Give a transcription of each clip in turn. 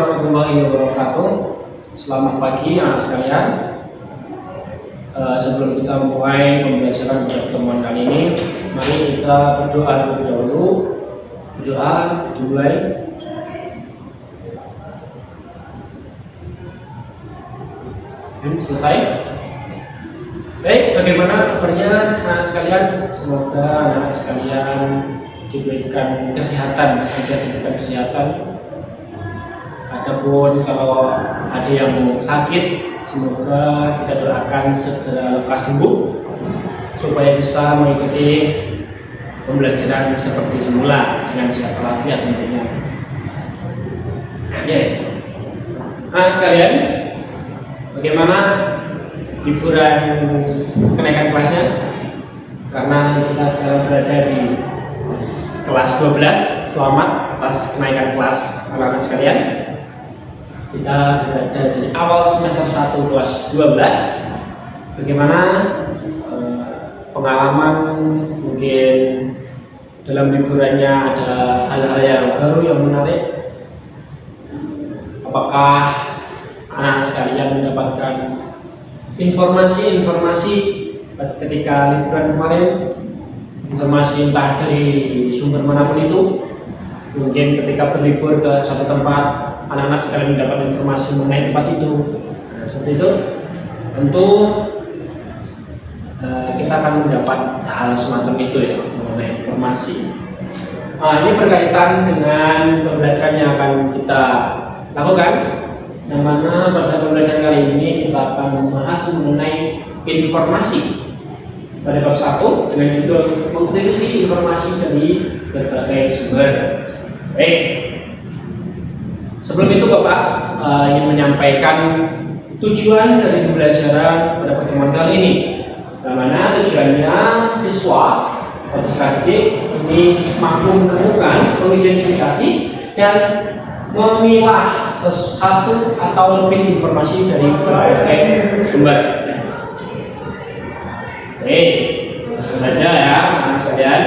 warahmatullahi wabarakatuh. Selamat pagi anak sekalian. Sebelum kita mulai pembelajaran pada pertemuan kali ini, mari kita berdoa terlebih dahulu. Berdoa dimulai. Selesai. Baik, bagaimana kabarnya anak sekalian? Semoga anak sekalian diberikan kesehatan, diberikan kesehatan. Adapun kalau ada yang sakit, semoga kita doakan segera lekas sembuh supaya bisa mengikuti pembelajaran seperti semula dengan sehat walafiat tentunya. Oke, anak sekalian, bagaimana liburan kenaikan kelasnya? Karena kita sekarang berada di kelas 12. Selamat atas kenaikan kelas anak-anak sekalian. Kita berada di awal semester 1 kelas 12. Bagaimana pengalaman mungkin dalam liburannya, ada hal-hal yang baru yang menarik? Apakah anak-anak sekalian mendapatkan informasi-informasi ketika liburan kemarin? Informasi entah dari sumber manapun itu. Mungkin ketika berlibur ke suatu tempat, anak-anak sekalian mendapat informasi mengenai tempat itu. Nah, seperti itu, tentu kita akan mendapat hal semacam itu ya, mengenai informasi. Ini berkaitan dengan pembelajaran yang akan kita lakukan, yang mana pada pembelajaran kali ini kita akan membahas mengenai informasi pada bab 1 dengan judul mengkritisi informasi dari berbagai sumber. Baik, sebelum itu Bapak ingin menyampaikan tujuan dari pembelajaran pada pertemuan kali ini, yang mana tujuannya siswa atau peserta didik ini mampu menemukan, mengidentifikasi dan memilah sesuatu atau lebih informasi dari berbagai sumber. Baik, langsung saja ya anak sekalian.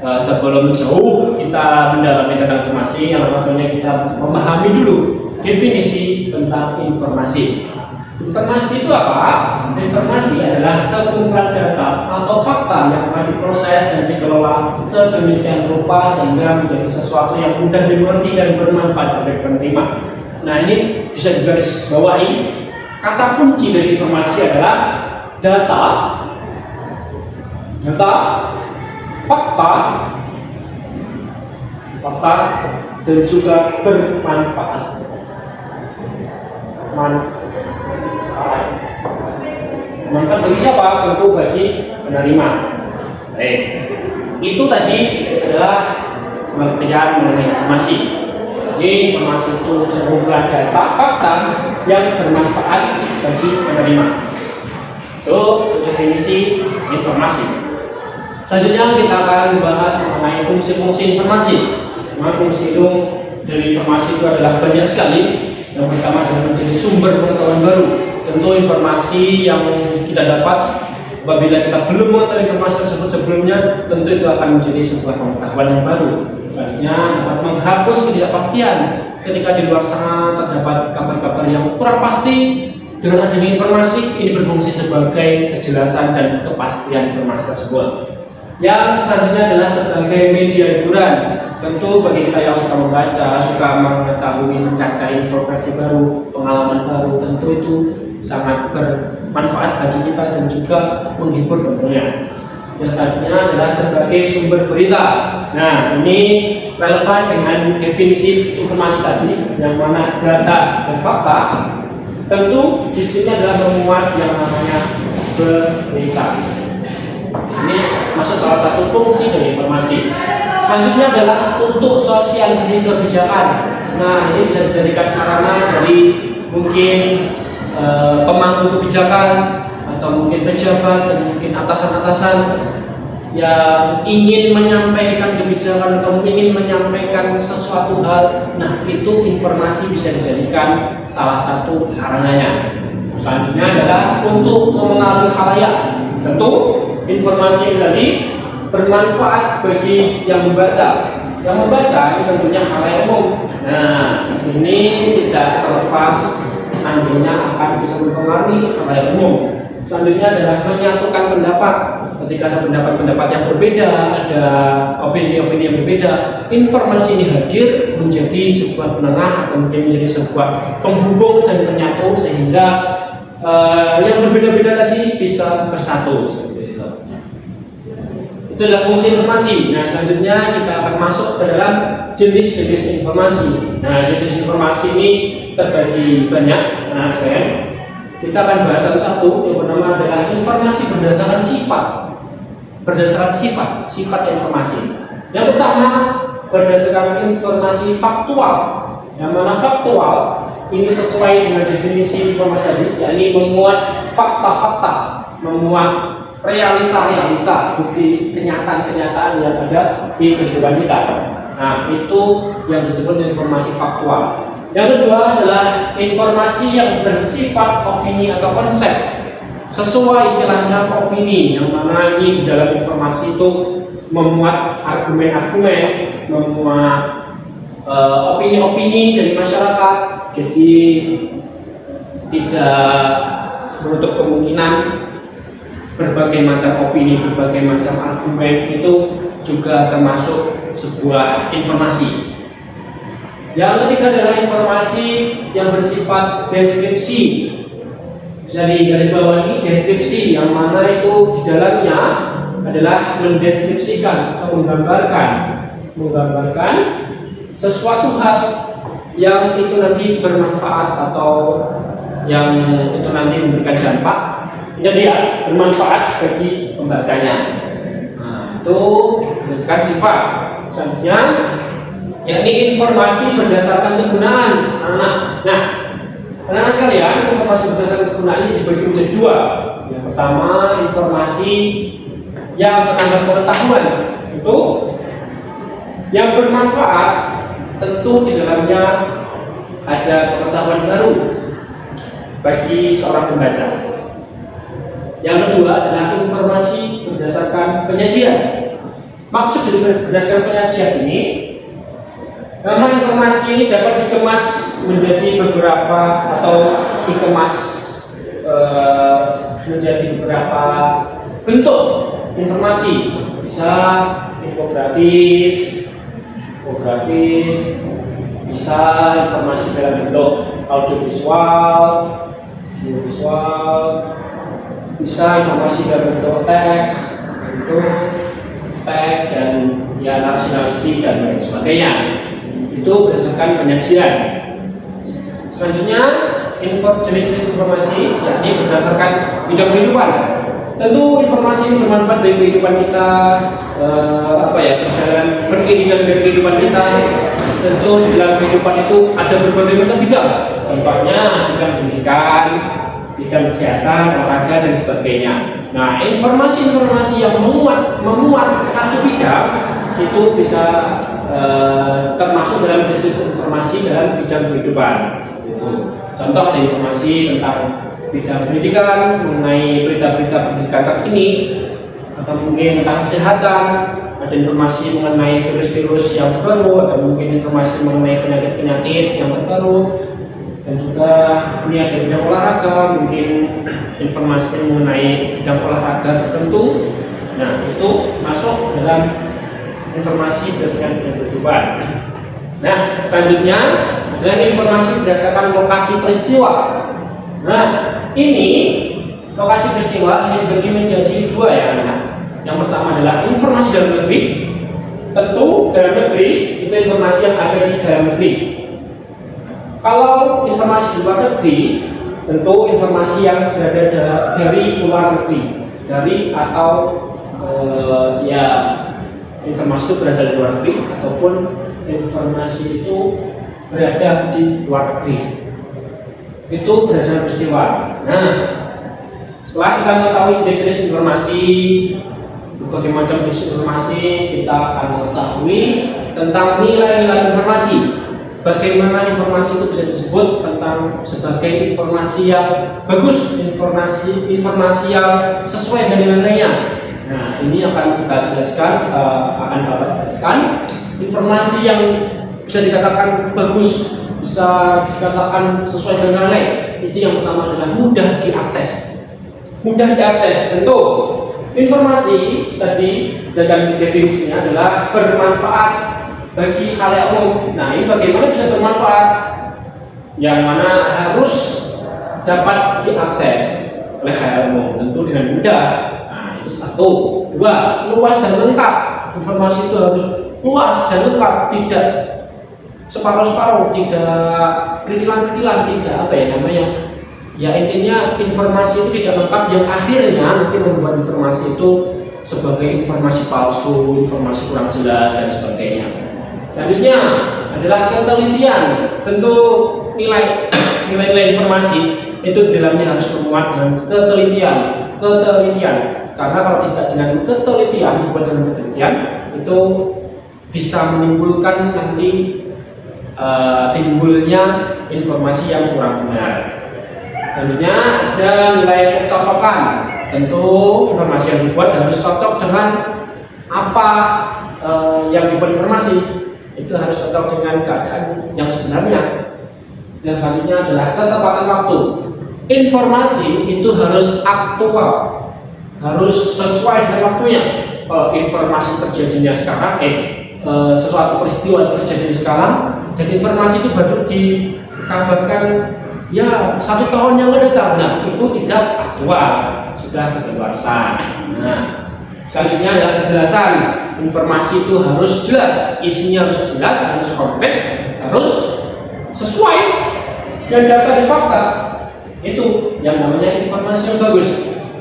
Sebelum jauh kita mendalami tentang informasi, yang pertama kita memahami dulu definisi tentang informasi. Informasi itu apa? Informasi adalah sekumpulan data atau fakta yang telah diproses dan dikelola sedemikian rupa sehingga menjadi sesuatu yang mudah dimengerti dan bermanfaat bagi penerima. Nah, ini bisa digarisbawahi. Kata kunci dari informasi adalah data, fakta, dan juga bermanfaat. Manfaat bagi siapa? Tentu bagi penerima. Baik, itu tadi adalah pengertian mengenai informasi. Jadi informasi itu sekumpulan data, fakta yang bermanfaat bagi penerima. Itu definisi informasi. Selanjutnya kita akan membahas mengenai fungsi-fungsi informasi. Nah, fungsi dari informasi itu adalah banyak sekali. Yang pertama adalah menjadi sumber pengetahuan baru. Tentu informasi yang kita dapat apabila kita belum mengetahui informasi tersebut sebelumnya, tentu itu akan menjadi sebuah pengetahuan yang baru. Selanjutnya dapat menghapus ketidakpastian ketika di luar sana terdapat kabar-kabar yang kurang pasti. Dengan adanya informasi ini berfungsi sebagai kejelasan dan kepastian informasi tersebut. Yang selanjutnya adalah sebagai media hiburan. Tentu bagi kita yang suka membaca, suka mengetahui, mencari informasi baru, pengalaman baru, tentu itu sangat bermanfaat bagi kita dan juga menghibur tentunya. Yang selanjutnya adalah sebagai sumber berita. Nah, ini relevan dengan definisi informasi tadi, yang mana data dan fakta. Tentu di sini adalah memuat yang namanya berita. Ini masuk salah satu fungsi dari informasi. Selanjutnya adalah untuk sosialisasi kebijakan. Nah, ini bisa dijadikan sarana dari mungkin pemangku kebijakan atau mungkin pejabat dan mungkin atasan-atasan yang ingin menyampaikan kebijakan atau ingin menyampaikan sesuatu hal. Nah, itu informasi bisa dijadikan salah satu sarananya. Selanjutnya adalah untuk memengaruhi khalayak. Tentu informasi tadi bermanfaat bagi yang membaca. Yang membaca ini tentunya halayak umum. Nah, ini tidak terlepas nantinya akan bisa mempengaruhi halayak umum. Selanjutnya adalah menyatukan pendapat. Ketika ada pendapat-pendapat yang berbeda, ada opini-opini yang berbeda, informasi ini hadir menjadi sebuah penengah atau mungkin menjadi sebuah penghubung dan penyatu sehingga yang berbeda-beda tadi bisa bersatu. Seperti itu. Itu adalah fungsi informasi. Nah, selanjutnya kita akan masuk ke dalam jenis-jenis informasi. Nah, jenis informasi ini terbagi banyak. Nah, kita akan bahas satu-satu. Yang pertama adalah informasi berdasarkan sifat. Berdasarkan sifat informasi. Yang pertama berdasarkan informasi faktual. Yang mana faktual ini sesuai dengan definisi informasi tadi, yakni memuat fakta-fakta, memuat realita-realita, bukti kenyataan-kenyataan yang ada di kehidupan kita. Nah, itu yang disebut informasi faktual. Yang kedua adalah informasi yang bersifat opini atau konsep. Sesuai istilahnya opini, yang mana ini di dalam informasi itu memuat argumen-argumen, memuat opini-opini dari masyarakat. Jadi tidak menutup kemungkinan berbagai macam opini, berbagai macam argumen itu juga termasuk sebuah informasi. Yang ketiga adalah informasi yang bersifat deskripsi. Bisa digarisbawahi deskripsi, yang mana itu di dalamnya adalah mendeskripsikan atau menggambarkan sesuatu hal yang itu nanti bermanfaat atau yang itu nanti memberikan dampak, jadi ya bermanfaat bagi pembacanya. Nah, itu berdasarkan sifat. Selanjutnya yakni informasi berdasarkan kegunaan anak. Nah, anak-anak sekalian, informasi berdasarkan kegunaan ini dibagi menjadi dua. Yang pertama informasi yang menambah pengetahuan, itu yang bermanfaat, tentu di dalamnya ada pengetahuan baru bagi seorang pembaca. Yang kedua adalah informasi berdasarkan penyajian. Maksud dari berdasarkan penyajian ini, karena informasi ini dapat dikemas menjadi beberapa atau dikemas menjadi beberapa bentuk informasi. Bisa infografis, bisa informasi dalam bentuk audiovisual, bisa informasi dalam bentuk teks dan ya narasi dan lain sebagainya. Itu berdasarkan penyajian. Selanjutnya jenis-jenis informasi yakni berdasarkan bidang kehidupan. Tentu informasi ini bermanfaat bagi kehidupan kita, beriringan dengan kehidupan kita. Tentu dalam kehidupan itu ada berbagai macam bidang. Contohnya bidang pendidikan, bidang kesehatan, olahraga dan sebagainya. Nah, informasi-informasi yang memuat satu bidang itu bisa termasuk dalam jenis informasi dalam bidang kehidupan. Contoh ada informasi tentang bidang pendidikan, mengenai berita-berita pendidikan terkini, atau mungkin tentang kesehatan, ada informasi mengenai virus-virus yang terbaru, atau mungkin informasi mengenai penyakit-penyakit yang terbaru, dan juga ini ada bidang olahraga, mungkin informasi mengenai bidang olahraga tertentu. Nah, itu masuk dalam informasi berdasarkan bidang kehidupan. Nah, selanjutnya adalah informasi berdasarkan lokasi peristiwa. Nah, ini lokasi peristiwa dibagi menjadi dua ya, anak. Yang pertama adalah informasi dalam negeri. Tentu dalam negeri itu informasi yang ada di dalam negeri. Kalau informasi di luar negeri, tentu informasi yang berada dari luar negeri, informasi itu berasal dari luar negeri ataupun informasi itu berada di luar negeri. Itu berdasarkan peristiwa. Nah, setelah kita mengetahui jenis-jenis informasi, berbagai macam jenis informasi, kita akan mengetahui tentang nilai-nilai informasi. Bagaimana informasi itu bisa disebut tentang sebagai informasi yang bagus, informasi yang sesuai dengan nilainya. Nah, ini akan kita jelaskan, akan Bapak jelaskan informasi yang bisa dikatakan bagus, bisa dikatakan sesuai dengan nilai. Itu yang pertama adalah mudah diakses. Mudah diakses, tentu informasi tadi dengan definisinya adalah bermanfaat bagi khalayak umum. Nah, ini bagaimana bisa bermanfaat? Yang mana harus dapat diakses oleh khalayak umum, tentu dengan mudah. Nah, itu satu. Dua, luas dan lengkap. Informasi itu harus luas dan lengkap, tidak separuh-separuh, tidak ketilan-ketilan, tidak apa ya namanya. Ya intinya informasi itu tidak lengkap yang akhirnya nanti membuat informasi itu sebagai informasi palsu, informasi kurang jelas dan sebagainya. Selanjutnya adalah ketelitian. Tentu nilai-nilai informasi itu di dalamnya harus memuat dengan ketelitian. Karena kalau tidak dengan ketelitian, dibuat dengan ketelitian itu bisa menimbulkan nanti timbulnya informasi yang kurang benar. Selanjutnya ada nilai kecocokan. Tentu informasi yang dibuat harus cocok dengan apa yang dibuat informasi, itu harus cocok dengan keadaan yang sebenarnya. Dan selanjutnya adalah ketepatan waktu. Informasi itu harus aktual, harus sesuai dengan waktunya. Kalau informasi terjadinya sekarang, sesuatu peristiwa terjadi sekarang, dan informasi itu baru dikabarkan ya 1 tahun yang akan datang. Nah, itu tidak aktual, sudah kedaluarsa. Nah, selanjutnya adalah kejelasan. Informasi itu harus jelas, isinya harus jelas, harus konkret, harus sesuai dan data dan fakta. Itu yang namanya informasi yang bagus.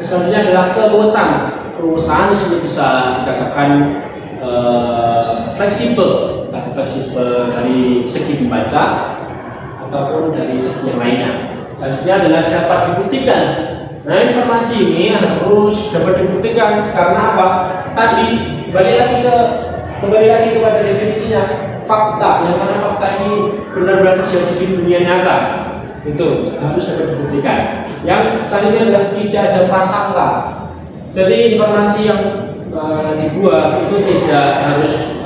Selanjutnya adalah keluasan. Keluasan di sini bisa dikatakan fleksibel, dari segi membaca ataupun dari segi yang lainnya. Selanjutnya adalah dapat dibuktikan. Nah, informasi ini harus dapat dibuktikan karena apa? Tadi kembali lagi kepada definisinya, fakta. Yang mana fakta ini benar-benar terjadi di dunia nyata, itu harus dapat dibuktikan. Yang selanjutnya adalah tidak ada prasangka. Jadi informasi yang dibuat itu tidak harus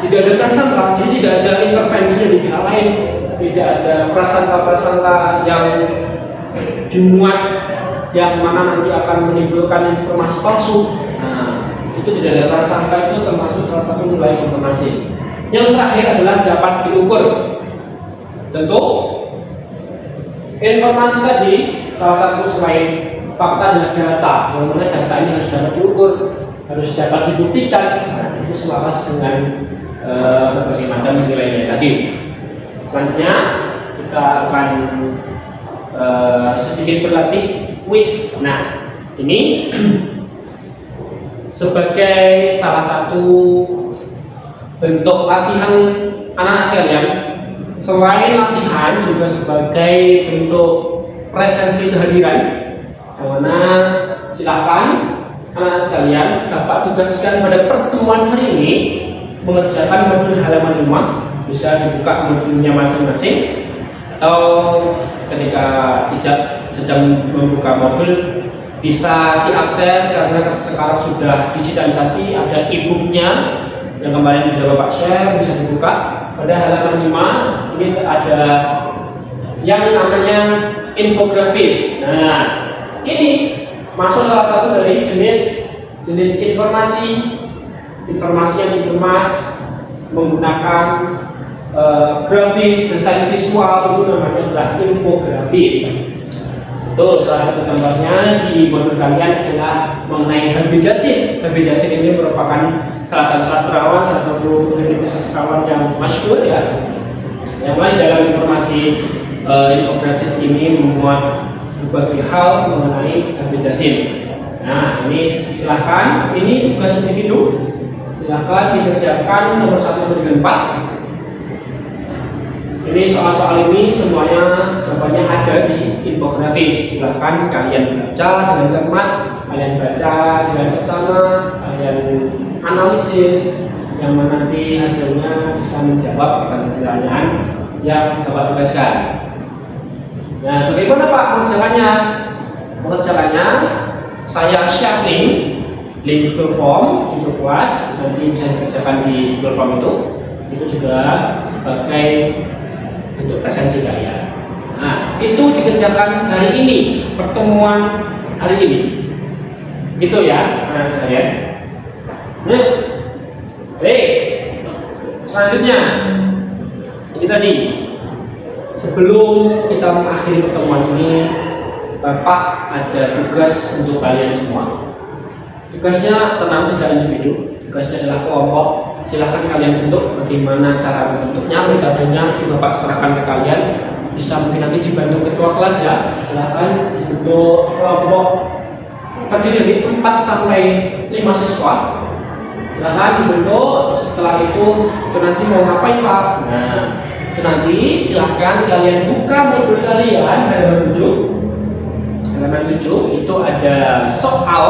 tidak ada prasangka, jadi tidak ada intervensi dari pihak lain, tidak ada prasangka yang dimuat yang mana nanti akan menimbulkan informasi palsu. Nah, itu tidak ada prasangka, itu termasuk salah satu nilai informasi. Yang terakhir adalah dapat diukur. Tentu informasi tadi salah satu selain fakta adalah data, yang mana data ini harus dapat diukur, harus dapat dibuktikan. Nah, itu selaras dengan berbagai macam nilainya tadi. Selanjutnya kita akan sedikit berlatih quiz. Nah, ini sebagai salah satu bentuk latihan anak-anak sekalian. Selain latihan juga sebagai bentuk presensi kehadiran, yang mana silahkan anak-anak sekalian dapat tugaskan pada pertemuan hari ini mengerjakan modul halaman 5. Bisa dibuka modulnya masing-masing, atau ketika tidak sedang membuka modul bisa diakses karena sekarang sudah digitalisasi, ada e-booknya yang kemarin sudah Bapak share, bisa dibuka pada halaman 5. Ini ada yang namanya infografis. Nah, ini masuk salah satu dari jenis informasi yang dikemas menggunakan grafis, desain visual, itu namanya adalah infografis. Itu salah satu contohnya di modul kalian adalah mengenai Habib Jasin. Habib Jasin ini merupakan salah satu sastrawan, salah satu kritikus sastrawan yang masyhur ya. Yang lain dalam informasi infografis ini memuat berbagai hal mengenai Habib Jasin. Nah, ini silahkan, ini tugas individu. Silahkan dikerjakan nomor 1 sampai dengan 4. Ini soal-soal ini semuanya jawabannya ada di infografis. Silahkan kalian baca dengan cermat, kalian baca dengan seksama, kalian analisis, yang mana nanti hasilnya bisa menjawab pertanyaan yang Bapak tugaskan. Nah, bagaimana Pak pengerjaannya? Pengerjaannya saya share link Google Form di grup kelas, nanti bisa dikerjakan di Google Form itu juga sebagai bentuk presensi kalian. Nah, itu dikerjakan hari ini, pertemuan hari ini, gitu ya, nah sekalian. Baik, selanjutnya ini tadi, sebelum kita mengakhiri pertemuan ini, Bapak ada tugas untuk kalian semua. Tugasnya tenang, tidak individu, tugasnya adalah kelompok. Silahkan kalian bentuk, bagaimana cara membentuknya, metodenya itu Bapak serahkan ke kalian. Bisa mungkin nanti dibantu ketua kelas ya. Silahkan dibentuk kelompok terdiri dari 4 sampai 5 siswa. Silahkan dibentuk. Setelah itu nanti mau ngapain Pak? Nah, itu nanti silahkan kalian buka modul kalian halaman 7. Halaman 7 itu ada soal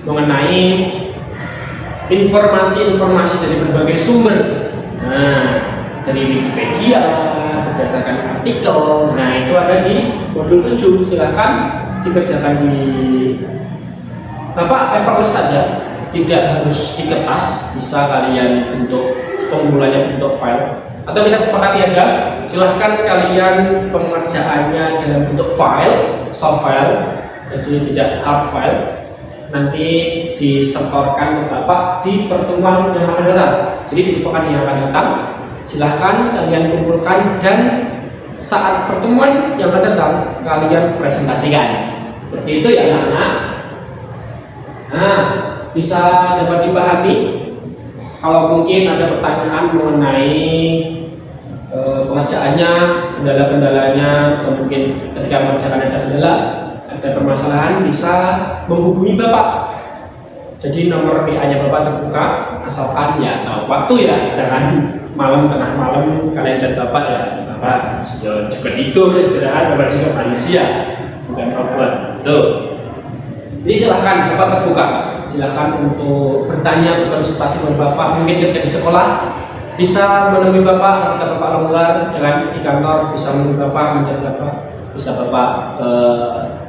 mengenai informasi-informasi dari berbagai sumber. Nah, dari Wikipedia, berdasarkan artikel. Nah, itu ada di modul 7. Silahkan dikerjakan di Bapak paperless saja, tidak harus di kertas. Bisa kalian bentuk, pemulanya bentuk file. Atau kita sepakati aja, silahkan kalian pengerjaannya dalam bentuk file, soft file, jadi tidak hard file. Nanti disetorkan ke Bapak di pertemuan yang akan datang. Jadi di pekan yang akan datang, silahkan kalian kumpulkan dan saat pertemuan yang akan datang kalian presentasikan. Seperti itu ya anak-anak. Nah, bisa dapat dipahami. Kalau mungkin ada pertanyaan mengenai pengerjaannya, kendala-kendalanya, atau mungkin ketika mengerjakan ada kendala, ada permasalahan, bisa menghubungi Bapak. Jadi nomor WA-nya Bapak terbuka, asalkan ya tahu waktu ya, jangan malam tengah malam kalian chat Bapak ya. Bapak sudah juga tidur, istirahat, Bapak juga manusia, bukan robot. Tuh. Jadi silahkan Bapak terbuka. Silakan untuk bertanya, berkonsultasi dengan Bapak. Mungkin ketika di sekolah bisa menemui Bapak, ketika Bapak longgar, jangan di kantor bisa menemui Bapak, mencari Bapak, bisa Bapak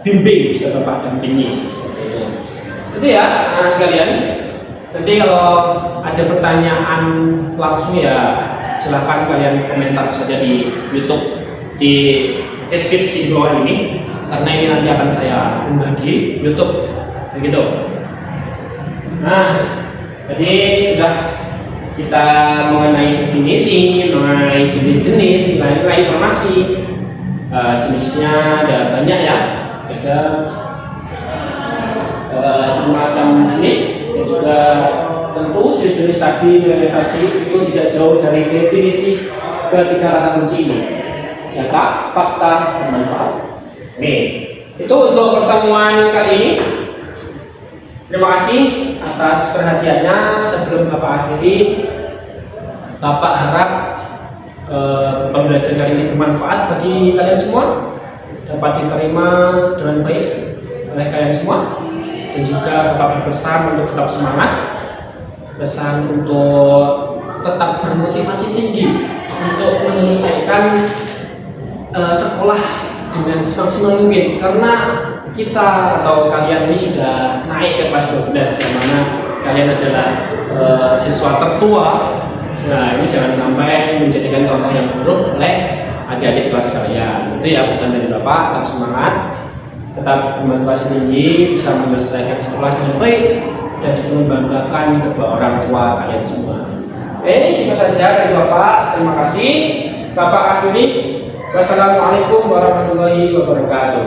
bimbing, bisa Bapak dampingi. Seperti itu. Itu ya anak-anak sekalian. Nanti kalau ada pertanyaan langsung ya silakan kalian komentar saja di YouTube di deskripsi di bawah ini, karena ini nanti akan saya unggah di YouTube. Begitu. Nah, tadi sudah kita mengenai definisi, mengenai jenis-jenis, mengenai informasi. Jenisnya ada banyak ya, ada macam jenis, dan juga tentu jenis-jenis tadi, nilai tadi itu tidak jauh dari definisi ketiga kata kunci ini: data, fakta, dan manfaat. Oke, itu untuk pertemuan kali ini. Terima kasih atas perhatiannya. Sebelum Bapak akhiri, Bapak harap pembelajaran kali ini bermanfaat bagi kalian semua, dapat diterima dengan baik oleh kalian semua, dan juga Bapak berpesan untuk tetap semangat, pesan untuk tetap bermotivasi tinggi untuk menyelesaikan sekolah dengan semaksimal mungkin, karena kita atau kalian ini sudah naik ke kelas 12, yang mana kalian adalah siswa tertua. Nah, ini jangan sampai menjadikan contoh yang buruk oleh adik-adik kelas kalian. Itu ya pesan dari Bapak. Tetap semangat, tetap bermotivasi tinggi, bisa menyelesaikan sekolah dengan baik, dan juga membanggakan kedua orang tua kalian semua. Itu saja dari Bapak. Terima kasih. Bapak akhiri. Wassalamualaikum warahmatullahi wabarakatuh.